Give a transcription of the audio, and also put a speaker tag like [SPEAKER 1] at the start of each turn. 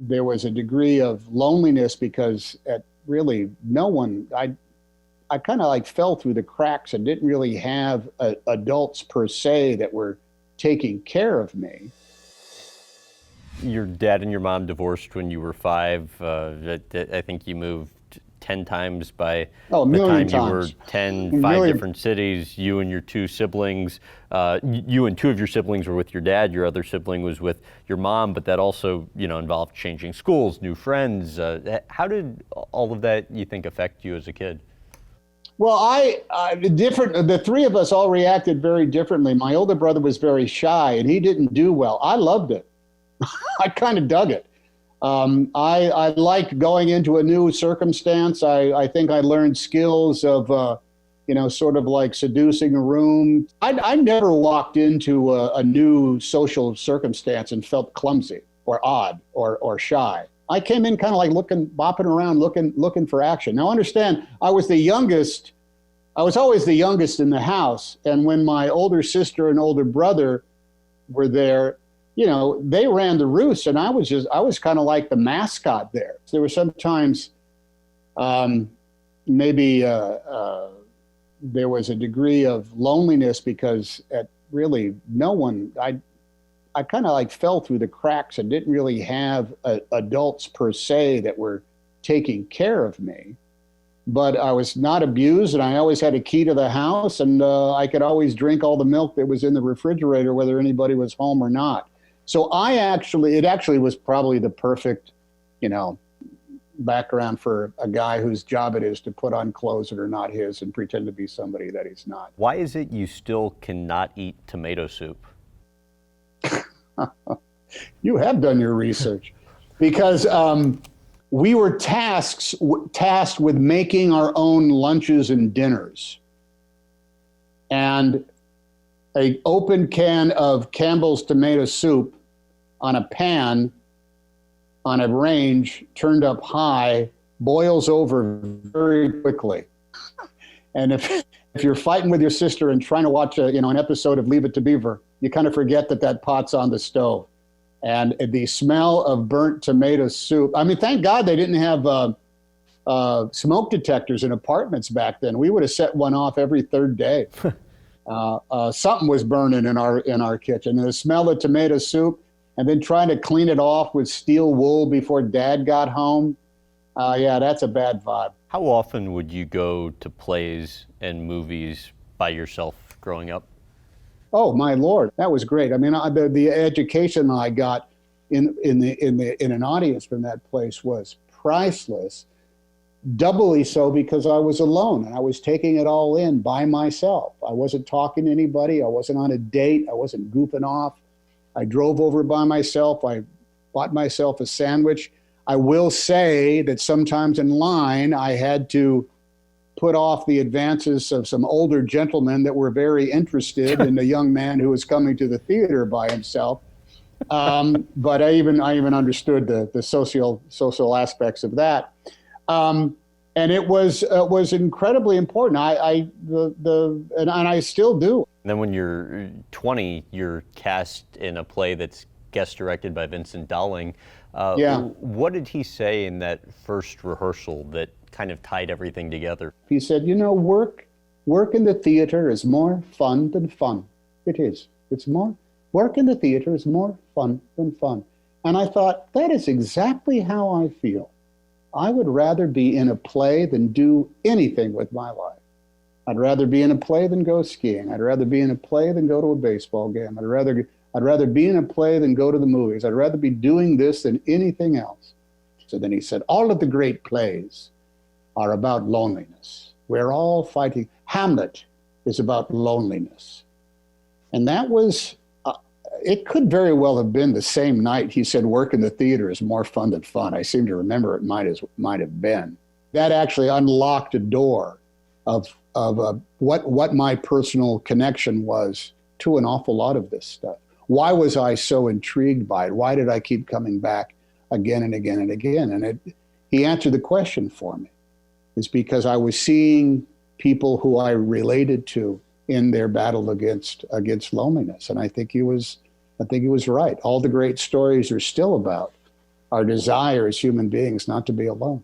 [SPEAKER 1] there was a degree of loneliness because at really no one, I kind of like fell through the cracks and didn't really have adults per se that were taking care of me.
[SPEAKER 2] Your dad and your mom divorced when you were 5. I think you moved 10 times by
[SPEAKER 1] Oh, a
[SPEAKER 2] the
[SPEAKER 1] million
[SPEAKER 2] time you were
[SPEAKER 1] times.
[SPEAKER 2] 10,
[SPEAKER 1] A
[SPEAKER 2] 5
[SPEAKER 1] million.
[SPEAKER 2] different cities. You and your 2 siblings, you and 2 of your siblings were with your dad. Your other sibling was with your mom, but that also, involved changing schools, new friends. How did all of that, you think, affect you as a kid?
[SPEAKER 1] Well, the three of us all reacted very differently. My older brother was very shy and he didn't do well. I loved it. I kind of dug it. I liked going into a new circumstance. I think I learned skills of, sort of like seducing a room. I never walked into a new social circumstance and felt clumsy or odd or shy. I came in kind of like bopping around, looking for action. Now, understand, I was the youngest. I was always the youngest in the house. And when my older sister and older brother were there, they ran the roost, and I was kind of like the mascot there. So there were sometimes maybe there was a degree of loneliness because at really no one, I kind of like fell through the cracks and didn't really have adults per se that were taking care of me. But I was not abused, and I always had a key to the house, and I could always drink all the milk that was in the refrigerator, whether anybody was home or not. So it actually was probably the perfect, background for a guy whose job it is to put on clothes that are not his and pretend to be somebody that he's not.
[SPEAKER 2] Why is it you still cannot eat tomato soup?
[SPEAKER 1] You have done your research because we were tasked with making our own lunches and dinners. And an open can of Campbell's tomato soup on a pan on a range turned up high boils over very quickly. And if you're fighting with your sister and trying to watch an episode of Leave It to Beaver, you kind of forget that pot's on the stove. And the smell of burnt tomato soup. I mean, thank God they didn't have smoke detectors in apartments back then. We would have set one off every third day. Something was burning in our kitchen. And the smell of tomato soup, and then trying to clean it off with steel wool before Dad got home. Yeah, that's a bad vibe.
[SPEAKER 2] How often would you go to plays and movies by yourself growing up?
[SPEAKER 1] Oh my Lord, that was great. I mean, the education I got in an audience from that place was priceless. Doubly so because I was alone and I was taking it all in by myself. I wasn't talking to anybody. I wasn't on a date. I wasn't goofing off. I drove over by myself. I bought myself a sandwich. I will say that sometimes in line, I had to put off the advances of some older gentlemen that were very interested in a young man who was coming to the theater by himself. But I even understood the social aspects of that. And it was incredibly important. And I still do.
[SPEAKER 2] And then when you're 20, you're cast in a play that's guest directed by Vincent Darling.
[SPEAKER 1] Yeah.
[SPEAKER 2] What did he say in that first rehearsal that kind of tied everything together?
[SPEAKER 1] He said, work in the theater is more fun than fun. It is. Work in the theater is more fun than fun. And I thought, that is exactly how I feel. I would rather be in a play than do anything with my life. I'd rather be in a play than go skiing. I'd rather be in a play than go to a baseball game. I'd rather be in a play than go to the movies. I'd rather be doing this than anything else. So then he said, all of the great plays are about loneliness. We're all fighting. Hamlet is about loneliness. And that was, it could very well have been the same night he said, work in the theater is more fun than fun. I seem to remember it might have been. That actually unlocked a door of what my personal connection was to an awful lot of this stuff. Why was I so intrigued by it? Why did I keep coming back again and again and again? And he answered the question for me. It's because I was seeing people who I related to in their battle against loneliness. And I think he was right. All the great stories are still about our desire as human beings not to be alone.